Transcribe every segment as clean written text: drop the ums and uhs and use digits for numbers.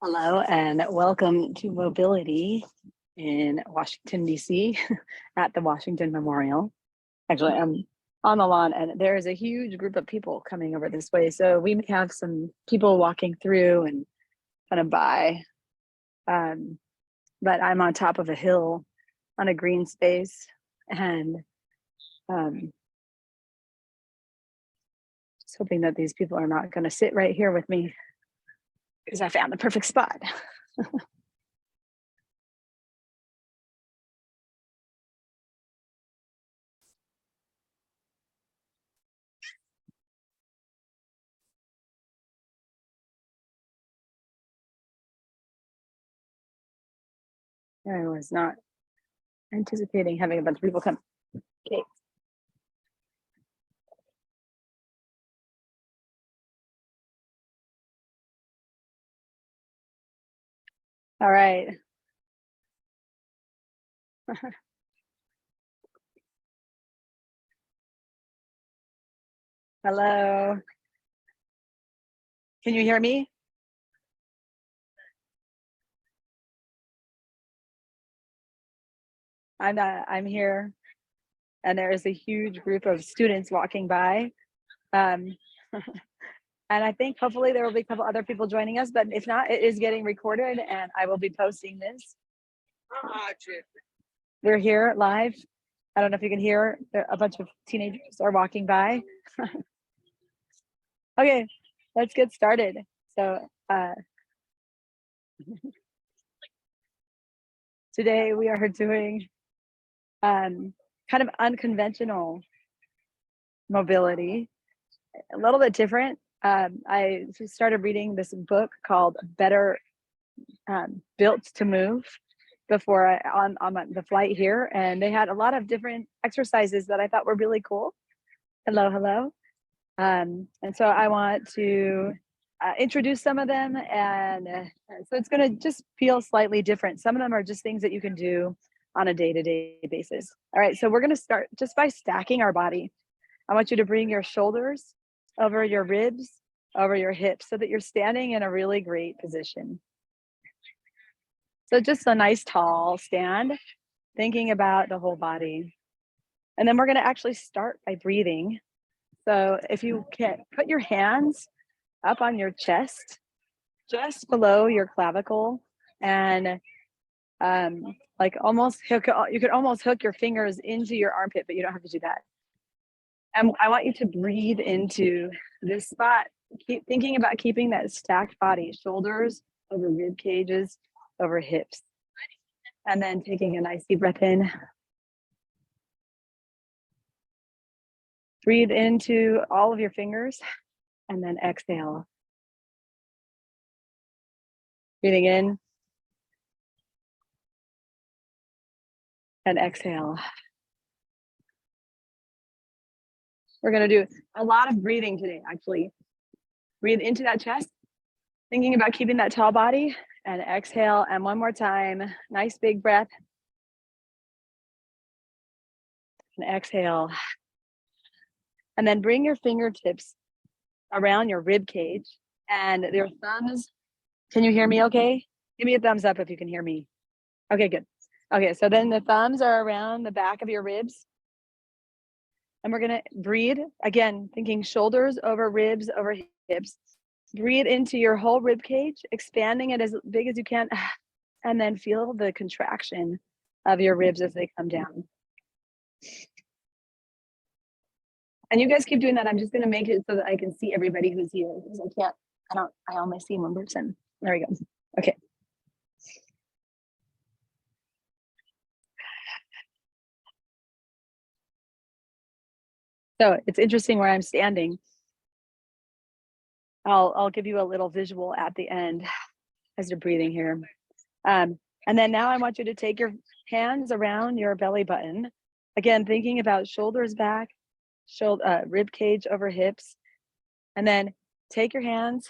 Hello and welcome to Mobility in Washington, D.C. at the Washington Memorial. Actually, I'm on the lawn and there is a huge group of people coming over this way. So we may have some people walking through and kind of by. Um, but I'm on top of a hill on a green space and just hoping that these people are not going to sit right here with me because I found the perfect spot. I was not anticipating having a bunch of people come. Okay. All right. Hello. Can you hear me? I'm here, and there is a huge group of students walking by. Um, and I think hopefully there will be a couple other people joining us, but if not, it is getting recorded and I will be posting this. We're here live. I don't know if you can hear, a bunch of teenagers are walking by. Okay, let's get started. So today we are doing kind of unconventional mobility, a little bit different. I started reading this book called Better Built to Move before on the flight here, and they had a lot of different exercises that I thought were really cool. Hello. And so I want to introduce some of them, and so it's going to just feel slightly different. Some of them are just things that you can do on a day-to-day basis. All right, so we're going to start just by stacking our body. I want you to bring your shoulders over your ribs, over your hips, so that you're standing in a really great position. So just a nice tall stand, thinking about the whole body. And then we're going to actually start by breathing. So if you can put your hands up on your chest, just below your clavicle, and like almost hook, you could almost hook your fingers into your armpit, but you don't have to do that. And I want you to breathe into this spot. Keep thinking about keeping that stacked body, shoulders over rib cages, over hips. And then taking a nice deep breath in. Breathe into all of your fingers and then exhale. Breathing in and exhale. We're going to do a lot of breathing today, actually. Breathe into that chest, thinking about keeping that tall body, and exhale. And one more time, nice big breath. And exhale. And then bring your fingertips around your rib cage and your thumbs. Can you hear me okay? Give me a thumbs up if you can hear me. Okay, good. Okay, so then the thumbs are around the back of your ribs. And we're gonna breathe, again, thinking shoulders over ribs, over hips. Breathe into your whole rib cage, expanding it as big as you can, and then feel the contraction of your ribs as they come down. And you guys keep doing that. I'm just gonna make it so that I can see everybody who's here, because I only see one person. There we go. Okay. So it's interesting where I'm standing. I'll give you a little visual at the end as you're breathing here. And then now I want you to take your hands around your belly button. Again, thinking about shoulders back, rib cage over hips. And then take your hands,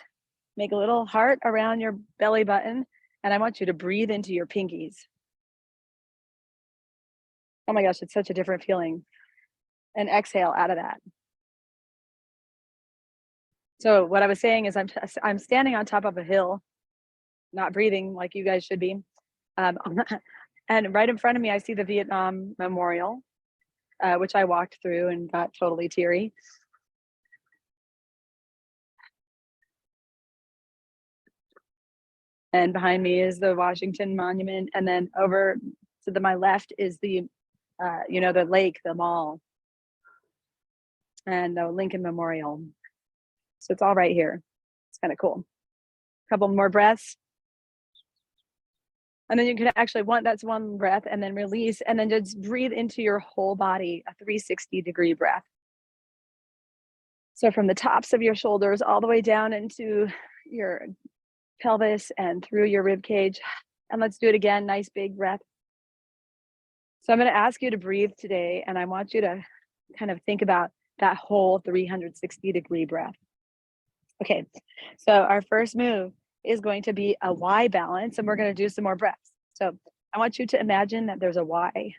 make a little heart around your belly button. And I want you to breathe into your pinkies. Oh my gosh, it's such a different feeling. And exhale out of that. So what I was saying is I'm standing on top of a hill, not breathing like you guys should be. Um, and right in front of me, I see the Vietnam Memorial, which I walked through and got totally teary. And behind me is the Washington Monument. And then over to my left is the, the lake, the mall, and the Lincoln Memorial. So it's all right here. It's kind of cool. A couple more breaths. And then you can actually that's one breath, and then release, and then just breathe into your whole body, a 360-degree breath. So from the tops of your shoulders all the way down into your pelvis and through your rib cage. And let's do it again. Nice big breath. So I'm going to ask you to breathe today, and I want you to kind of think about that whole 360-degree breath. Okay, so our first move is going to be a Y balance, and we're going to do some more breaths. So I want you to imagine that there's a Y.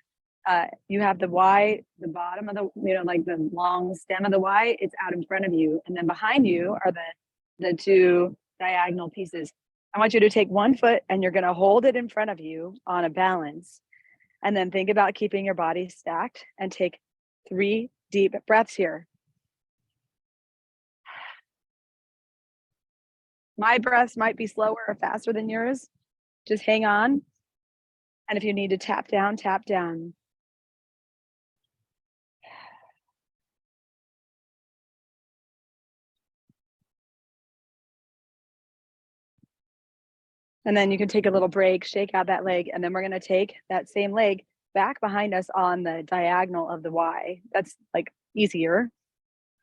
You have the Y, the bottom of the, like the long stem of the Y, it's out in front of you. And then behind you are the two diagonal pieces. I want you to take one foot and you're going to hold it in front of you on a balance. And then think about keeping your body stacked and take 3 deep breaths here. My breaths might be slower or faster than yours. Just hang on. And if you need to tap down, tap down. And then you can take a little break, shake out that leg, and then we're going to take that same leg back behind us on the diagonal of the Y. That's like easier.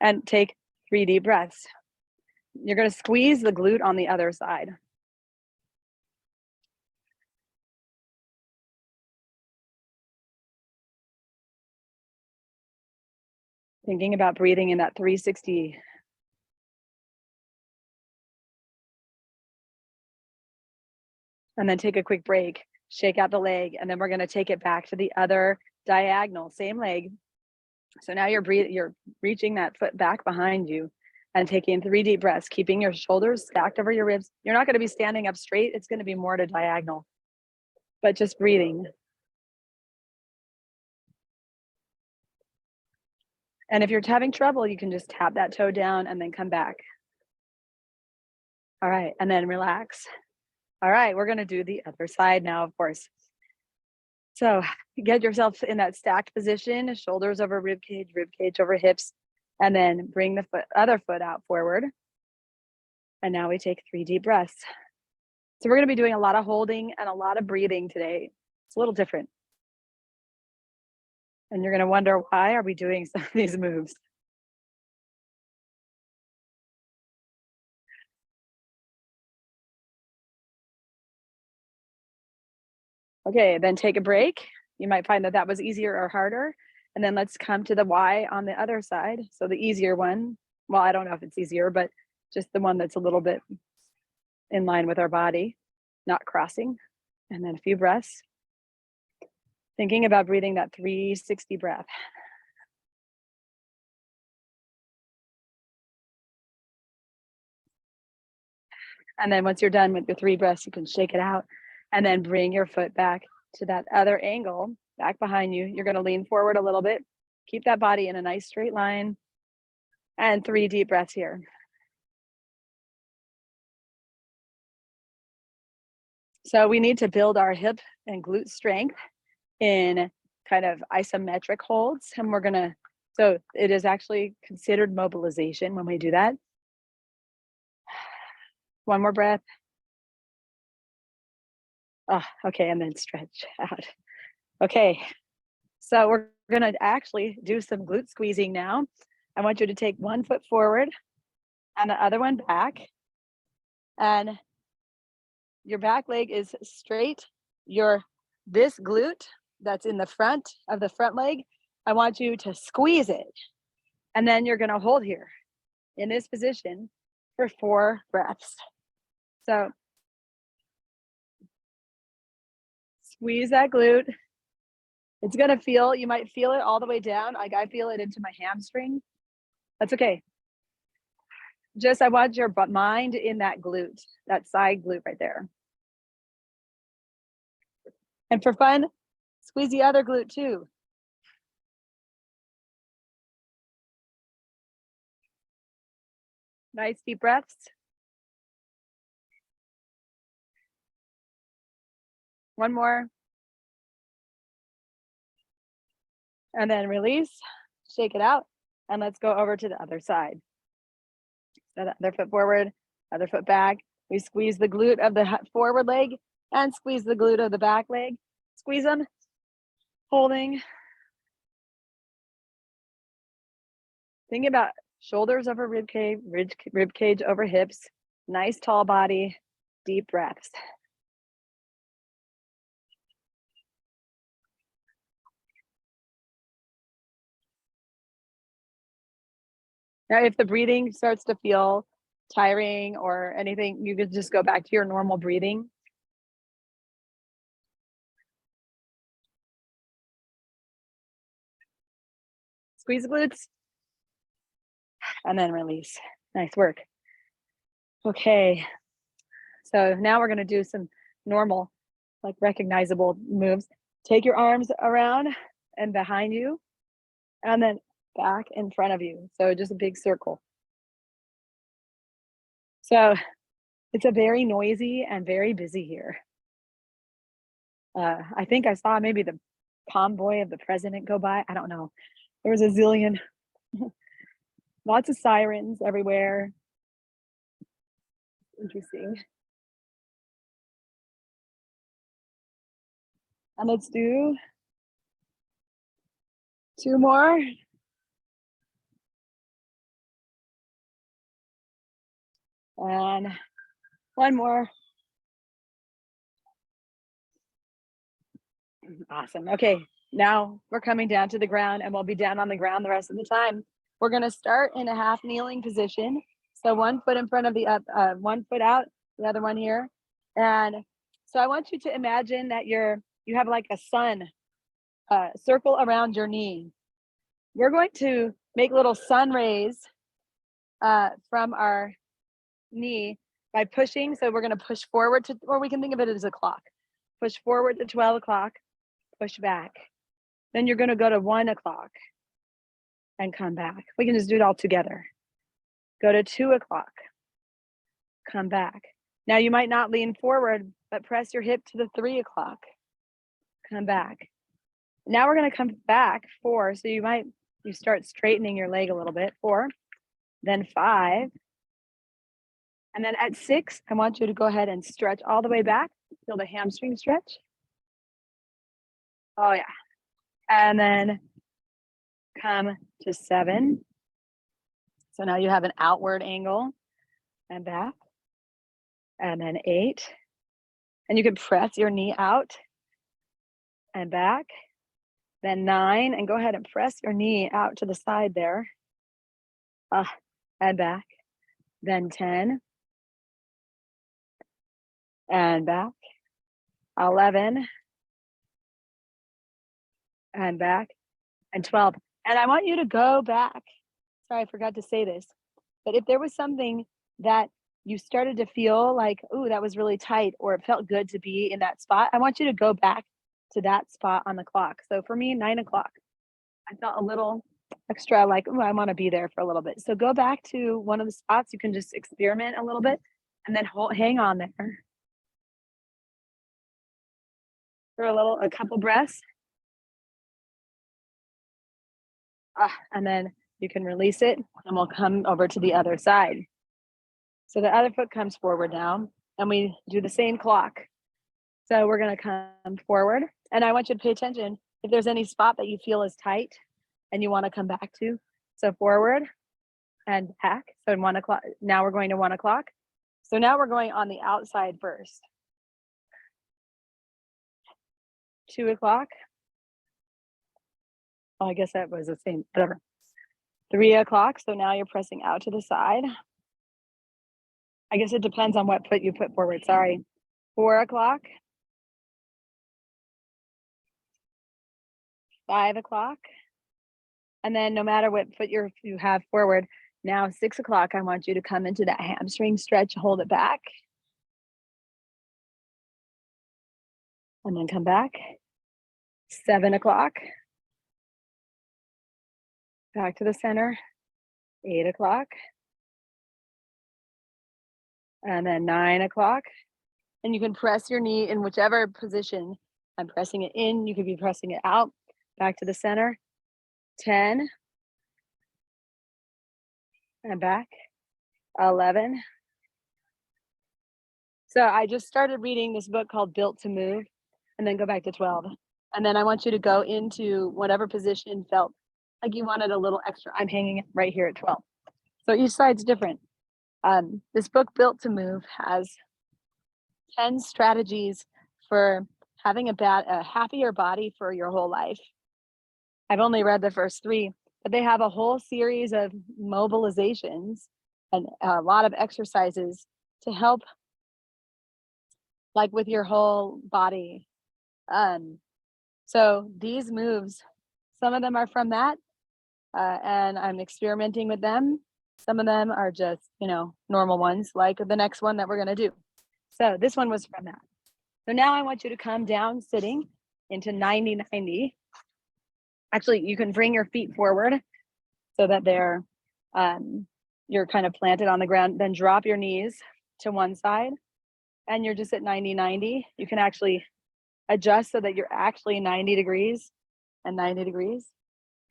And take 3 deep breaths. You're going to squeeze the glute on the other side. Thinking about breathing in that 360. And then take a quick break, shake out the leg, and then we're going to take it back to the other diagonal, same leg. So now you're reaching that foot back behind you and taking 3 deep breaths, keeping your shoulders stacked over your ribs. You're not going to be standing up straight. It's going to be more to diagonal, but just breathing. And if you're having trouble, you can just tap that toe down and then come back. All right, and then relax. All right, we're going to do the other side now, of course. So get yourself in that stacked position, shoulders over rib cage over hips, and then bring the other foot out forward. And now we take 3 deep breaths. So we're going to be doing a lot of holding and a lot of breathing today. It's a little different. And you're going to wonder, why are we doing some of these moves? Okay, then take a break. You might find that was easier or harder. And then let's come to the Y on the other side. So the easier one, well, I don't know if it's easier, but just the one that's a little bit in line with our body, not crossing. And then a few breaths. Thinking about breathing that 360 breath. And then once you're done with your 3 breaths, you can shake it out and then bring your foot back to that other angle, back behind you. You're going to lean forward a little bit. Keep that body in a nice straight line. And 3 deep breaths here. So we need to build our hip and glute strength in kind of isometric holds. And we're going to, so it is actually considered mobilization when we do that. One more breath. Oh, okay, and then stretch out. Okay, so we're going to actually do some glute squeezing now. I want you to take one foot forward and the other one back. And your back leg is straight. This glute that's in the front of the front leg, I want you to squeeze it. And then you're going to hold here in this position for 4 breaths. So squeeze that glute. It's going to feel, you might feel it all the way down. Like I feel it into my hamstring. That's okay. Just, I want your mind in that glute, that side glute right there. And for fun, squeeze the other glute too. Nice deep breaths. One more. And then release, shake it out, and let's go over to the other side. So the other foot forward, other foot back. We squeeze the glute of the forward leg and squeeze the glute of the back leg. Squeeze them, holding. Think about shoulders over rib cage over hips. Nice tall body, deep breaths. Now, if the breathing starts to feel tiring or anything, you could just go back to your normal breathing. Squeeze the glutes and then release. Nice work. Okay, so now we're going to do some normal, like recognizable moves. Take your arms around and behind you, and then back in front of you. So just a big circle. So it's a very noisy and very busy here. I think I saw maybe the convoy of the president go by. I don't know. There was a zillion, lots of sirens everywhere. Interesting. And let's do 2 more. And 1 more. Awesome. Okay, now we're coming down to the ground, and we'll be down on the ground the rest of the time. We're going to start in a half kneeling position. So 1 foot in front of the 1 foot out, the other one here. And so I want you to imagine that you have like a sun circle around your knee. We're going to make little sun rays from our knee by pushing. So we're going to push forward to, or we can think of it as a clock. Push forward to 12 o'clock, push back. Then you're going to go to 1 o'clock and come back. We can just do it all together. Go to 2 o'clock, come back. Now you might not lean forward, but press your hip to the 3 o'clock, come back. Now we're going to come back 4. So you start straightening your leg a little bit. 4, then 5. And then at 6, I want you to go ahead and stretch all the way back. Feel the hamstring stretch. Oh yeah. And then come to 7. So now you have an outward angle and back. And then 8. And you can press your knee out and back. Then 9, and go ahead and press your knee out to the side there. And back. Then 10. And back. 11. And back. And 12. And I want you to go back. Sorry, I forgot to say this. But if there was something that you started to feel like, ooh, that was really tight, or it felt good to be in that spot, I want you to go back to that spot on the clock. So for me, 9 o'clock, I felt a little extra like, ooh, I want to be there for a little bit. So go back to one of the spots. You can just experiment a little bit and then hang on there for a couple breaths. And then you can release it, and we'll come over to the other side. So the other foot comes forward now, and we do the same clock. So we're going to come forward, and I want you to pay attention if there's any spot that you feel is tight and you want to come back to. So forward and back. So 1 o'clock. Now we're going to 1 o'clock. So now we're going on the outside first. 2 o'clock. Oh, I guess that was the same, whatever. 3 o'clock. So now you're pressing out to the side. I guess it depends on what foot you put forward. Sorry. 4 o'clock. 5 o'clock. And then no matter what foot you have forward, now 6 o'clock, I want you to come into that hamstring stretch, hold it back. and then come back. 7 o'clock, back to the center. 8 o'clock, and then 9 o'clock. And you can press your knee in whichever position. I'm pressing it in, you could be pressing it out, back to the center. 10, and back. 11. So I just started reading this book called Built to Move, and then go back to 12. And then I want you to go into whatever position felt like you wanted a little extra. I'm hanging it right here at 12. So each side's different. This book, Built to Move, has 10 strategies for having a happier body for your whole life. I've only read the first 3, but they have a whole series of mobilizations and a lot of exercises to help, like, with your whole body. So these moves, some of them are from that, and I'm experimenting with them. Some of them are just, normal ones, like the next one that we're going to do. So this one was from that. So now I want you to come down sitting into 90-90. Actually, you can bring your feet forward so that you're kind of planted on the ground. Then drop your knees to one side, and you're just at 90-90. You can actually adjust so that you're actually 90 degrees and 90 degrees,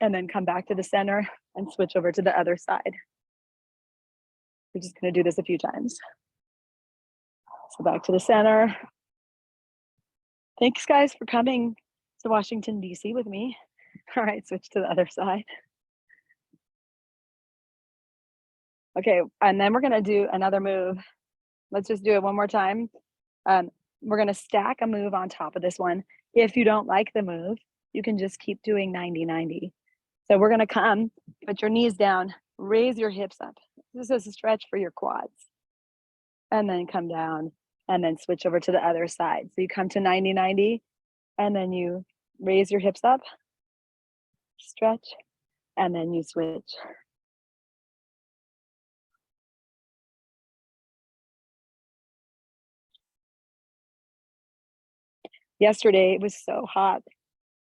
and then come back to the center and switch over to the other side. We're just going to do this a few times. So back to the center. Thanks, guys, for coming to Washington, D.C. with me. All right, switch to the other side. Okay, and then we're going to do another move. Let's just do it one more time. We're going to stack a move on top of this one. If you don't like the move, you can just keep doing 90-90. So we're going to come, put your knees down, raise your hips up. This is a stretch for your quads. And then come down, and then switch over to the other side. So you come to 90-90, and then you raise your hips up, stretch, and then you switch. Yesterday it was so hot.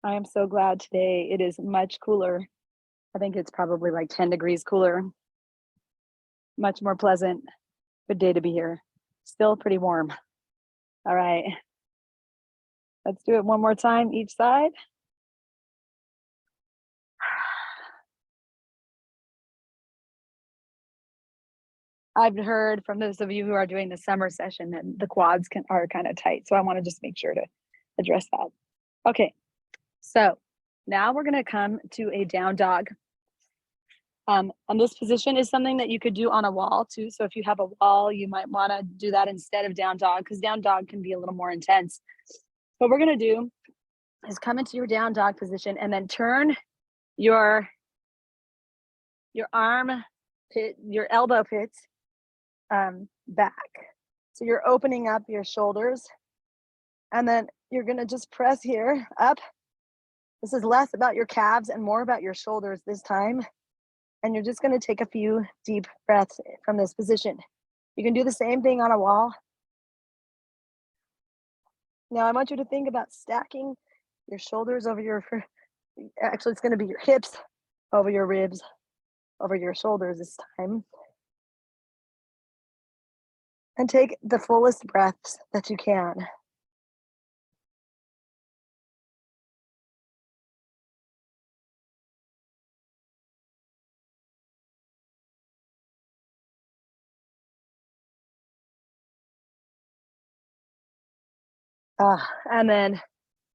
I am so glad today it is much cooler. I think it's probably like 10 degrees cooler. Much more pleasant. Good day to be here. Still pretty warm. All right. Let's do it one more time, each side. I've heard from those of you who are doing the summer session that the quads are kind of tight. So I want to just make sure to address that. Okay. So now we're going to come to a down dog. And this position is something that you could do on a wall too. So if you have a wall, you might want to do that instead of down dog, because down dog can be a little more intense. What we're going to do is come into your down dog position and then turn your arm pit, your elbow pits back. So you're opening up your shoulders, and then you're going to just press here up. This is less about your calves and more about your shoulders this time. And you're just going to take a few deep breaths from this position. You can do the same thing on a wall. Now I want you to think about stacking your shoulders over actually it's going to be your hips over your ribs, over your shoulders this time. And take the fullest breaths that you can. And then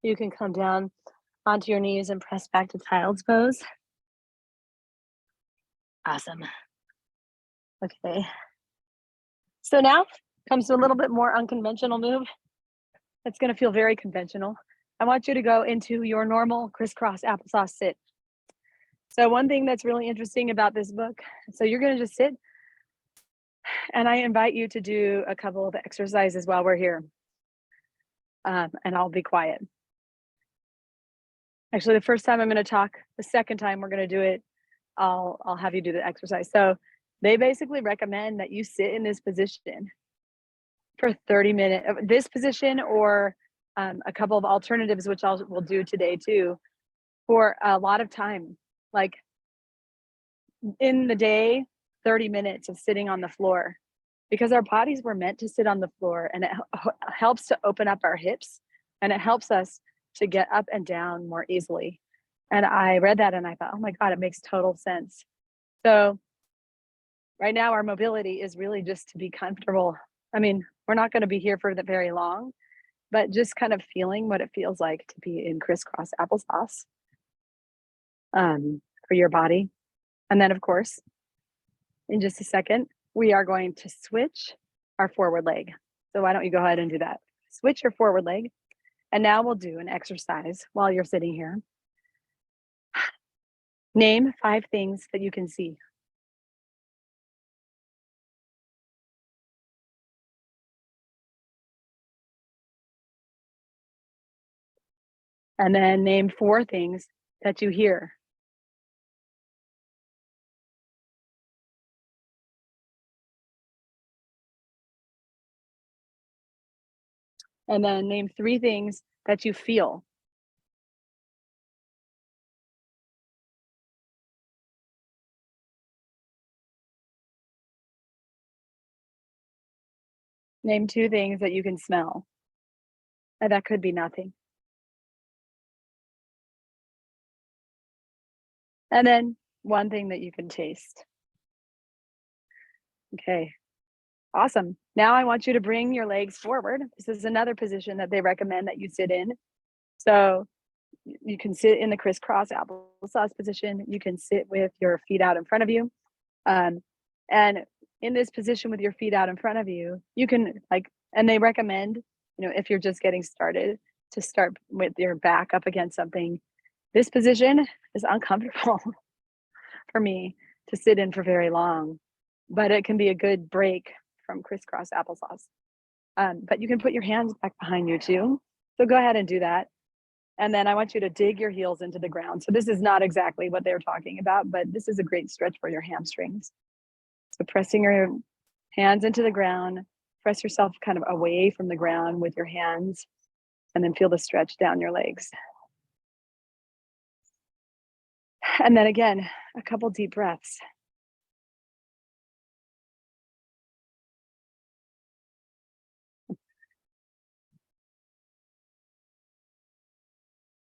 you can come down onto your knees and press back to child's pose. Awesome. Okay. So now comes to a little bit more unconventional move. It's going to feel very conventional. I want you to go into your normal crisscross applesauce sit. So one thing that's really interesting about this book, so you're going to just sit, and I invite you to do a couple of exercises while we're here. And I'll be quiet. Actually, the first time I'm going to talk, the second time we're going to do it, I'll have you do the exercise. So they basically recommend that you sit in this position for 30 minutes, this position or a couple of alternatives, which we'll do today too, for a lot of time. Like in the day, 30 minutes of sitting on the floor, because our bodies were meant to sit on the floor, and it helps to open up our hips, and it helps us to get up and down more easily. And I read that and I thought, oh my God, it makes total sense. So right now, our mobility is really just to be comfortable. I mean, we're not going to be here for that very long, but just kind of feeling what it feels like to be in crisscross applesauce for your body. And then, of course, in just a second, we are going to switch our forward leg. So why don't you go ahead and do that? Switch your forward leg. And now we'll do an exercise while you're sitting here. Name 5 things that you can see. And then name 4 things that you hear. And then name 3 things that you feel. Name 2 things that you can smell. And that could be nothing. And then 1 thing that you can taste. Okay, awesome. Now I want you to bring your legs forward. This is another position that they recommend that you sit in. So you can sit in the crisscross applesauce position. You can sit with your feet out in front of you. And in this position with your feet out in front of you, you can and they recommend, if you're just getting started, to start with your back up against something. This position is uncomfortable for me to sit in for very long, but it can be a good break from crisscross applesauce. But you can put your hands back behind you too. So go ahead and do that. And then I want you to dig your heels into the ground. So this is not exactly what they're talking about, but this is a great stretch for your hamstrings. So pressing your hands into the ground, press yourself kind of away from the ground with your hands, and then feel the stretch down your legs. And then again, a couple deep breaths.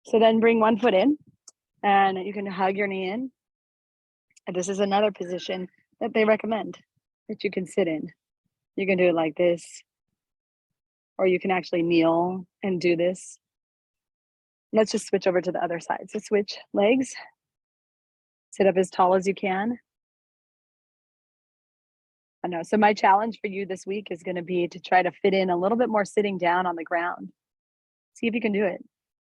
So then bring 1 foot in, and you can hug your knee in. And this is another position that they recommend that you can sit in. You can do it like this, or you can actually kneel and do this. Let's just switch over to the other side. So switch legs, sit up as tall as you can. I know. So my challenge for you this week is going to be to try to fit in a little bit more sitting down on the ground. See if you can do it,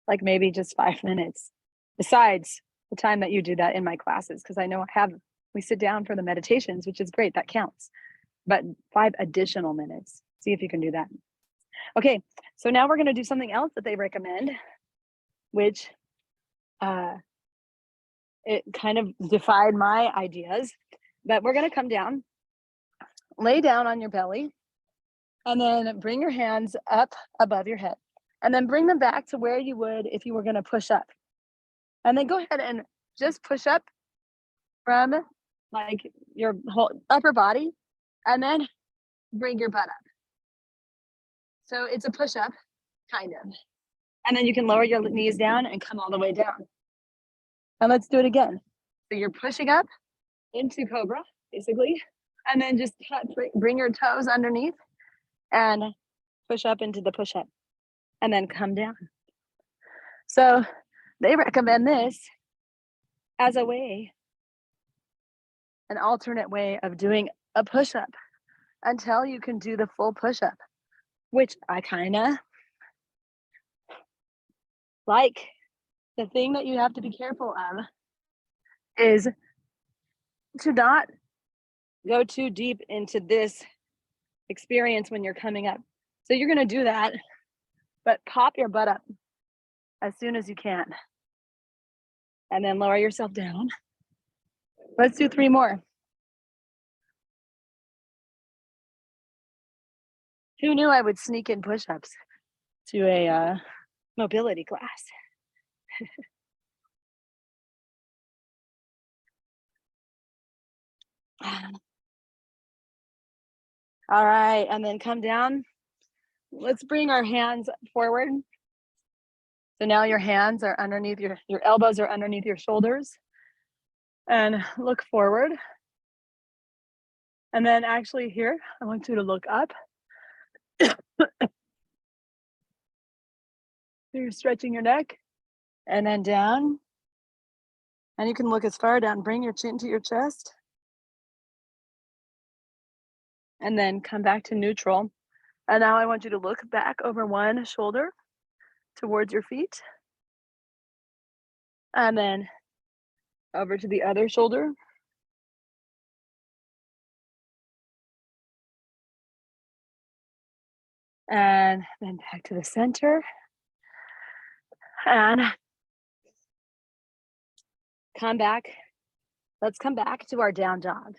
like maybe just 5 minutes, besides the time that you do that in my classes, because I know we sit down for the meditations, which is great, that counts, but 5 additional minutes. See if you can do that. Okay, so now we're going to do something else that they recommend, which it kind of defied my ideas, but we're going to come down, lay down on your belly, and then bring your hands up above your head, and then bring them back to where you would if you were going to push up. And then go ahead and just push up from like your whole upper body, and then bring your butt up. So it's a push up, kind of. And then you can lower your knees down and come all the way down. And let's do it again. So you're pushing up into cobra, basically, and then just bring your toes underneath and push up into the push up, and then come down. So they recommend this as a way, an alternate way of doing a push up until you can do the full push up, which I kind of like. The thing that you have to be careful of is to not go too deep into this experience when you're coming up. So you're going to do that, but pop your butt up as soon as you can. And then lower yourself down. Let's do 3 more. Who knew I would sneak in push-ups? to a mobility class. All right, and then come down. Let's bring our hands forward. So now your hands are underneath your elbows are underneath your shoulders. And look forward. And then actually here, I want you to look up. So you're stretching your neck and then down. And you can look as far down, bring your chin to your chest. And then come back to neutral. And now I want you to look back over one shoulder towards your feet. And then over to the other shoulder. And then back to the center. And come back. Let's come back to our down dog.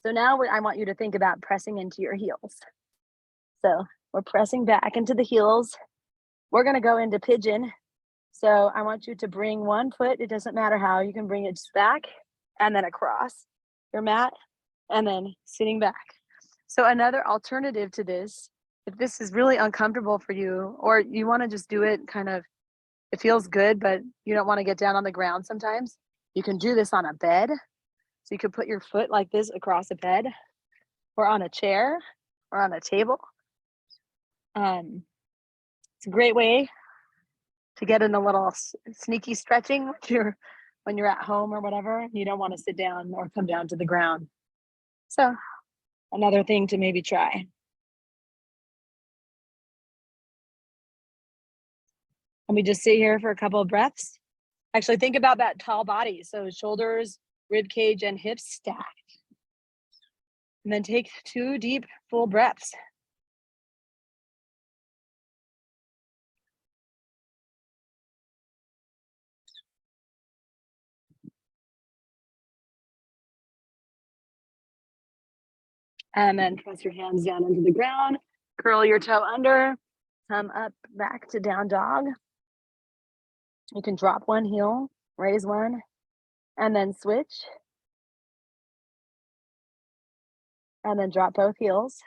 So now I want you to think about pressing into your heels. So we're pressing back into the heels. We're going to go into pigeon. So I want you to bring one foot. It doesn't matter how. You can bring it just back and then across your mat and then sitting back. So another alternative to this, if this is really uncomfortable for you, or you want to just do it kind of, it feels good, but you don't want to get down on the ground sometimes, you can do this on a bed. So you could put your foot like this across a bed or on a chair or on a table. It's a great way to get in a little sneaky stretching when you're at home or whatever. You don't want to sit down or come down to the ground. So another thing to maybe try. And we just sit here for a couple of breaths. Actually, think about that tall body. So shoulders, rib cage, and hips stacked. And then take 2 deep, full breaths. And then press your hands down into the ground. Curl your toe under. Come up back to down dog. You can drop one heel, raise one, and then switch. And then drop both heels.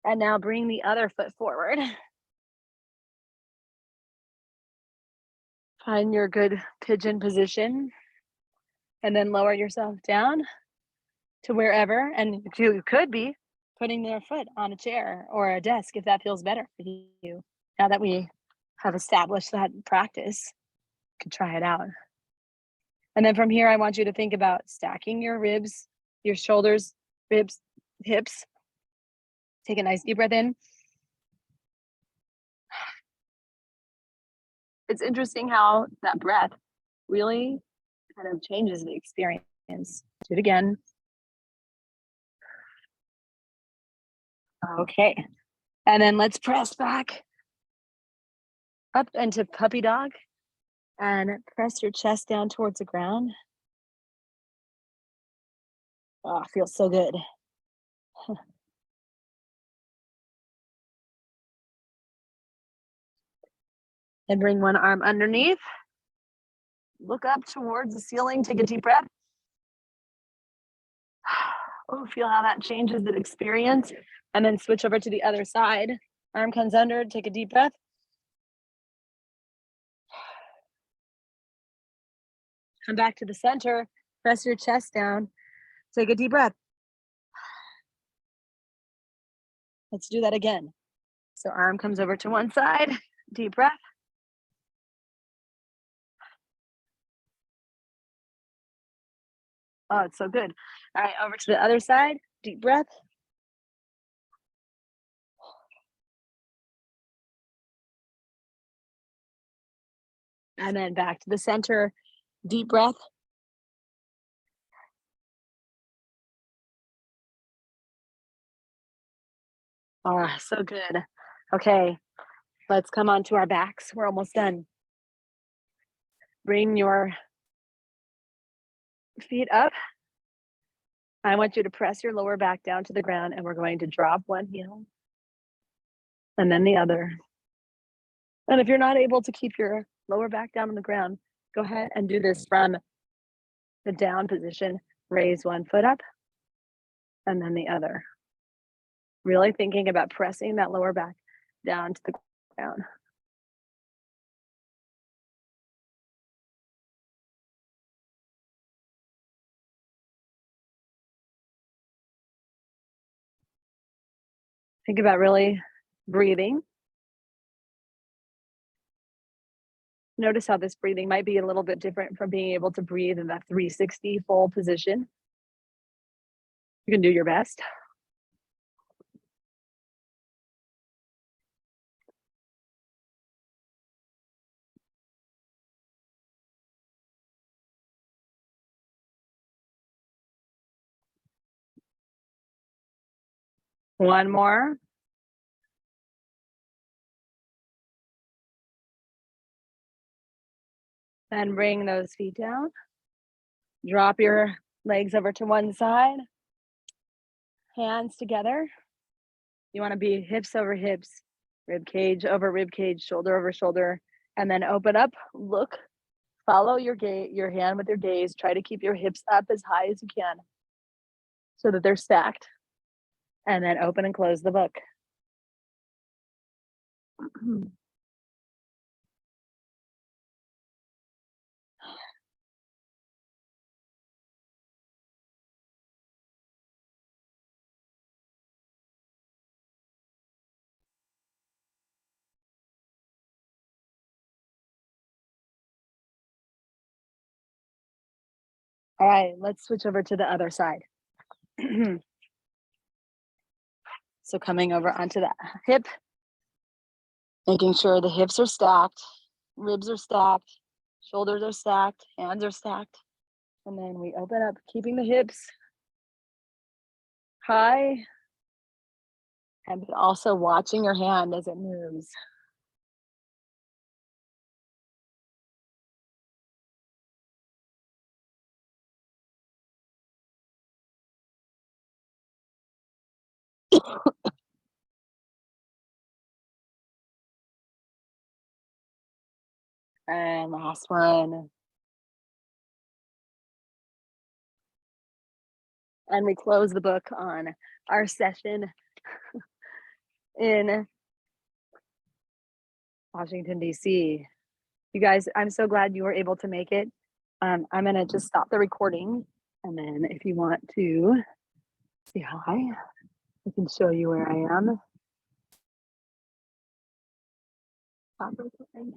And now bring the other foot forward. Find your good pigeon position. And then lower yourself down to wherever. And you could be putting their foot on a chair or a desk if that feels better for you. Now that we have established that practice, you can try it out. And then from here, I want you to think about stacking your ribs, your shoulders, ribs, hips. Take a nice deep breath in. It's interesting how that breath really kind of changes the experience. Do it again. Okay. And then let's press back up into puppy dog and press your chest down towards the ground. Oh, feels so good. And bring one arm underneath. Look up towards the ceiling. Take a deep breath. Oh, feel how that changes the experience. And then switch over to the other side. Arm comes under. Take a deep breath. Come back to the center. Press your chest down. Take a deep breath. Let's do that again. So arm comes over to one side. Deep breath. Oh, it's so good. All right, over to the other side. Deep breath. And then back to the center. Deep breath. Oh, so good. Okay, let's come on to our backs. We're almost done. Bring your feet up I want you to press your lower back down to the ground, and we're going to drop one heel and then the other. And if you're not able to keep your lower back down on the ground, go ahead and do this from the down position. Raise one foot up and then the other. Really thinking about pressing that lower back down to the ground. Think about really breathing. Notice how this breathing might be a little bit different from being able to breathe in that 360 full position. You can do your best. One more. Then bring those feet down. Drop your legs over to one side. Hands together. You want to be hips over hips, rib cage over rib cage, shoulder over shoulder, and then open up, look, follow your hand with your gaze. Try to keep your hips up as high as you can so that they're stacked. And then open and close the book. All right, let's switch over to the other side. So coming over onto the hip, making sure the hips are stacked, ribs are stacked, shoulders are stacked, hands are stacked. And then we open up, keeping the hips high, and also watching your hand as it moves. And last one. And we close the book on our session in Washington, D.C. You guys, I'm so glad you were able to make it. I'm going to just stop the recording. And then if you want to say hi, I can show you where I am. Stop recording.